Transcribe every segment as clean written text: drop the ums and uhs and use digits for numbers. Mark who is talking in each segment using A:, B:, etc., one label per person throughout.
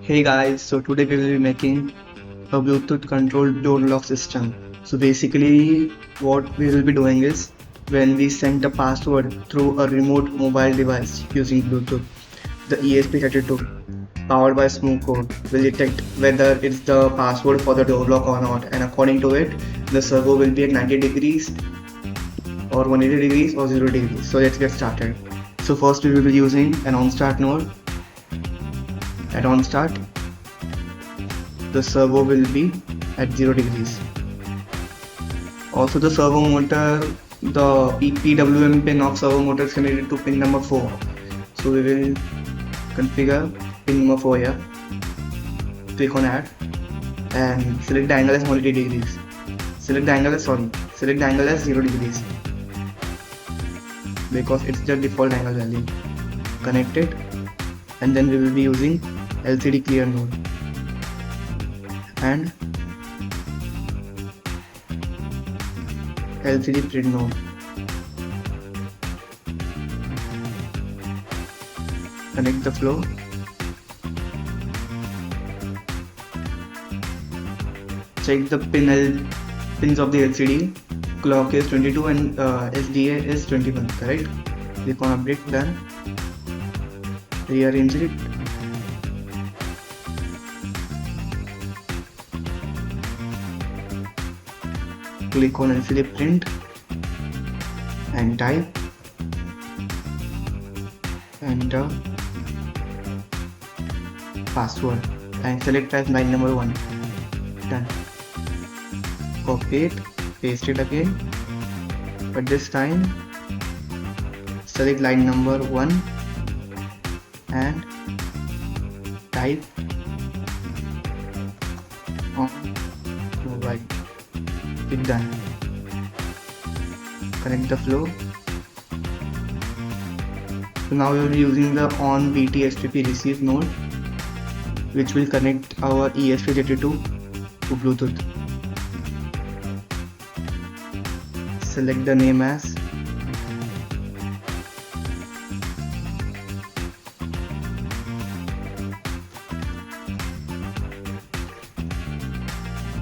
A: Hey guys, so today we will be making a Bluetooth controlled door lock system. So basically what we will be doing is when we send a password through a remote mobile device using Bluetooth, the ESP-32 powered by Smowcode will detect whether it's the password for the door lock or not, and according to it the servo will be at 90 degrees or 180 degrees or 0 degrees. So let's get started. So first we will be using an on start node. At on start the servo will be at 0 degrees. Also the servo motor, the PWM pin of servo motor is connected to pin number 4. So we will configure pin number 4 here. Click on add and select the angle as 180 degrees. Select the angle as 0 degrees because it's the default angle value. Connect it, and then we will be using LCD clear node and LCD print node. Connect the flow. Check the pins of the LCD. Clock is 22 and SDA is 21, correct? Click on update, done. Rearrange it. Click on LCD print and type enter password and select as line number 1. Done. Copy it, paste it again, but this time select line number 1 and type on mobile. Click done. Connect the flow. So now we will be using the on BT SPP receive node, which will connect our ESP-32 to Bluetooth. Select the name as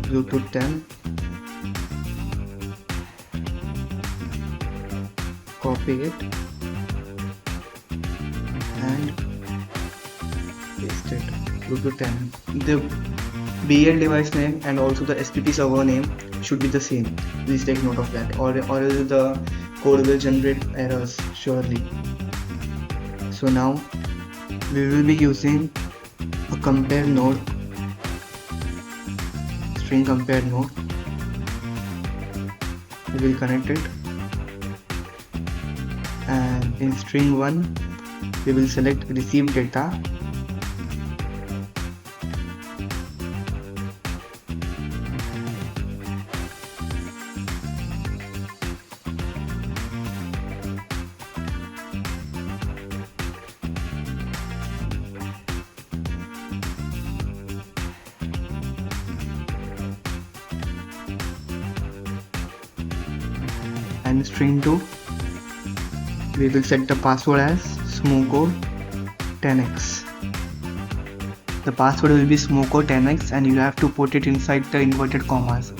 A: Bluetooth 10. Copy it and paste it. Bluetooth 10. The BL device name and also the SPP server name should be the same. Please take note of that, or else the code will generate errors surely. So now we will be using a compare node, string compare node. We will connect it, and in string 1 we will select receive data and string 2 we will set the password as Smowcode 10x. The password will be Smowcode 10x and you have to put it inside the inverted commas.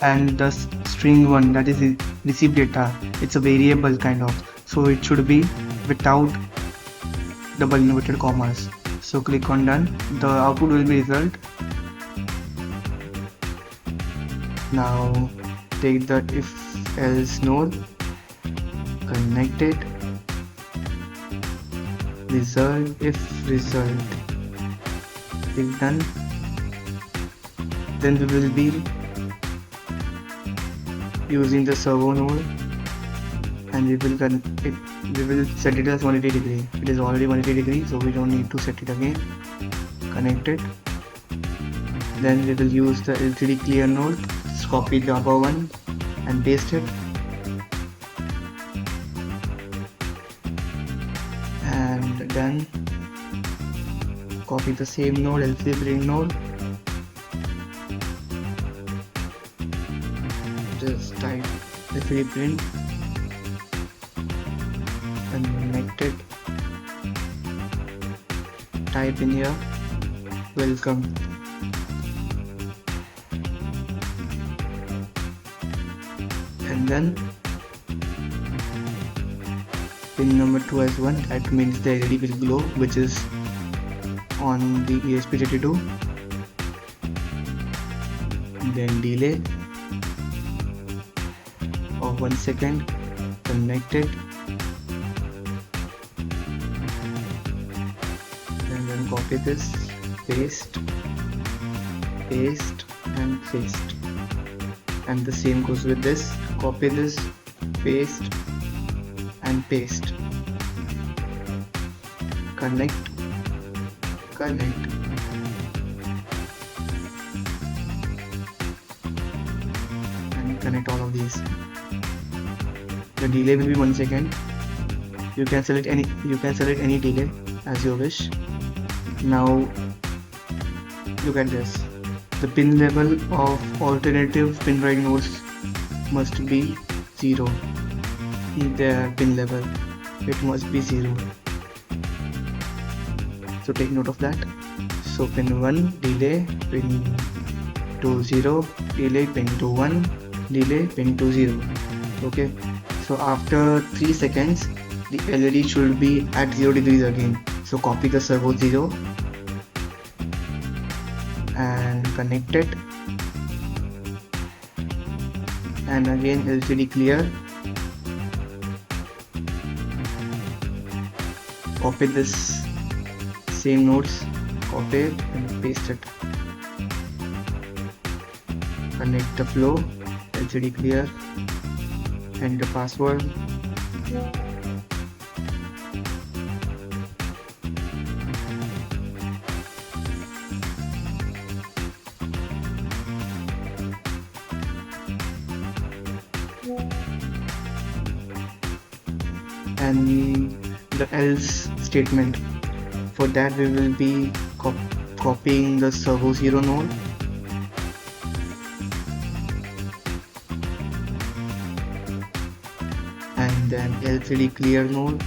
A: And the string 1, that is receive data, it's a variable kind of, so it should be without double inverted commas. So click on done. The output will be result. Now take the if else node, connect it, result if result, click done. Then we will be using the servo node and we will set it as 180 degree. It is already 180 degrees, so we don't need to set it again. Connect it. Then we will use the LCD clear node. Just copy the above one and paste it, and then copy the same node, LCD print node, just type LCD print and connect it, type in here Welcome. And then pin number 2 as 1, that means the LED will glow, which is on the ESP-32. Then delay of 1 second, connect it, and then copy this, paste, paste and paste, and the same goes with this, copy this, paste and paste, connect, connect, and connect all of these. The delay will be 1 second. You can select any delay as you wish. Now look at this. The pin level of alternative pin drive nodes must be 0. Their pin level, it must be 0. So take note of that. So pin 1 delay, pin 2 0, delay, pin 2 1, delay, pin 2 0. Okay. So after 3 seconds, the LED should be at 0 degrees again. So copy the servo 0 and connect it, and again LCD clear, copy this same nodes, copy it and paste it, connect the flow, LCD clear, enter password, and the else statement. For that we will be copying the servo 0 node, and then LCD clear node,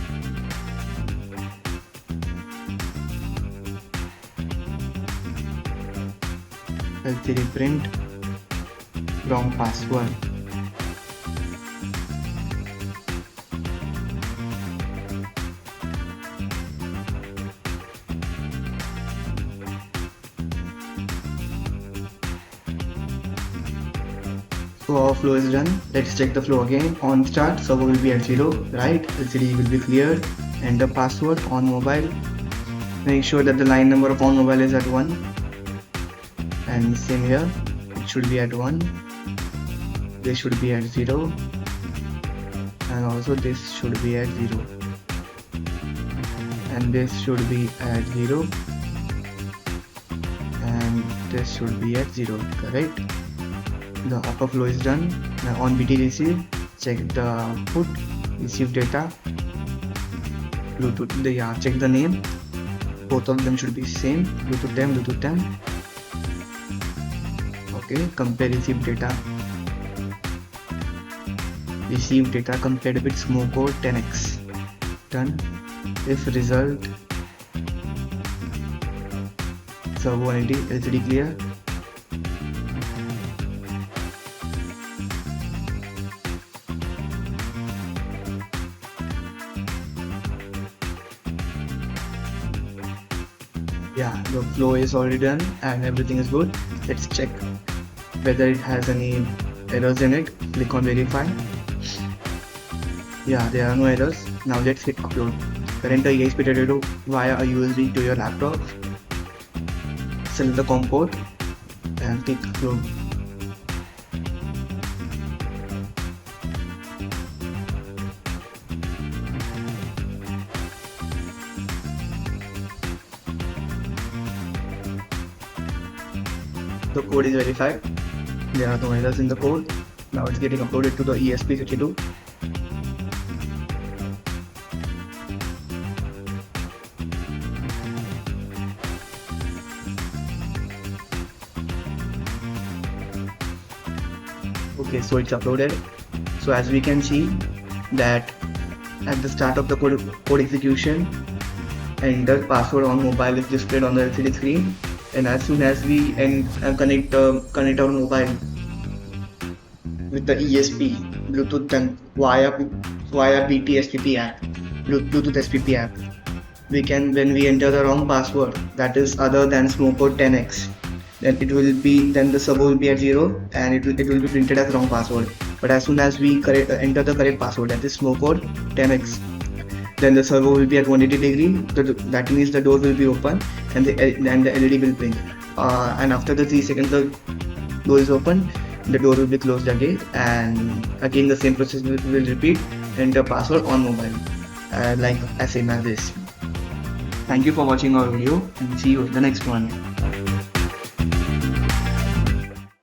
A: LCD print, wrong password. So our flow is done. Let's check the flow again. On start, servo will be at 0, right? LCD will be cleared. Enter password on mobile. Make sure that the line number of on mobile is at 1. And same here, it should be at 1. This should be at 0. And also this should be at 0. And this should be at 0. And this should be at 0, correct? The upper flow is done. Now on BT receive, check the output, receive data, Bluetooth, check the name. Both of them should be same. Bluetooth 10, Bluetooth 10. Okay, compare receive data. Receive data compared with Smowcode 10x. Done. If result, servo LED, LCD clear. Yeah, the flow is already done and everything is good. Let's check whether it has any errors in it. Click on verify. Yeah, there are no errors. Now let's hit upload. Connect the ESP-32 via a USB to your laptop. Select the COM port and click upload. The code is verified. There are no errors in the code. Now it's getting uploaded to the ESP-32. Okay, so it's uploaded. So as we can see that at the start of the code execution, enter password on mobile is displayed on the LCD screen. and as soon as we connect our mobile with the ESP Bluetooth and via BTSPP app, Bluetooth SPP app, we can, when we enter the wrong password, that is other than Smowcode 10x, then the server will be at 0 and it will be printed as wrong password. But as soon as we enter the correct password, that is Smowcode 10x, then the server will be at 180 degree. That means the door will be open and the LED will blink. And after the 3 seconds the door is open, the door will be closed again, and again the same process will repeat. Enter password on mobile, like as same as this. Thank you for watching our video, and see you in the next one.